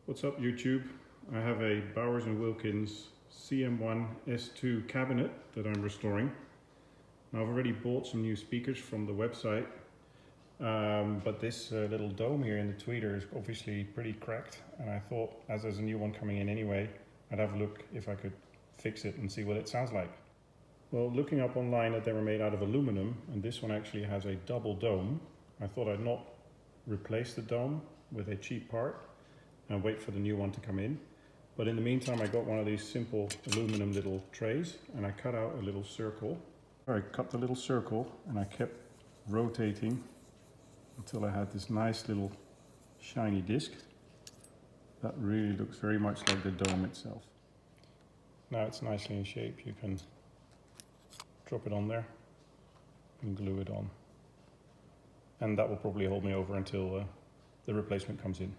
What's up YouTube? I have a Bowers Wilkins CM1 S2 cabinet that I'm restoring. Now, I've already bought some new speakers from the website, but this little dome here in the tweeter is obviously pretty cracked, and I thought, as there's a new one coming in anyway, I'd have a look if I could fix it and see what it sounds like. Well, looking up online that they were made out of aluminum, and this one actually has a double dome, I thought I'd not replace the dome with a cheap part and wait for the new one to come in. But in the meantime, I got one of these simple aluminum little trays and I cut out a little circle. I cut the little circle and I kept rotating until I had this nice little shiny disc that really looks very much like the dome itself. Now it's nicely in shape. You can drop it on there and glue it on. And that will probably hold me over until the replacement comes in.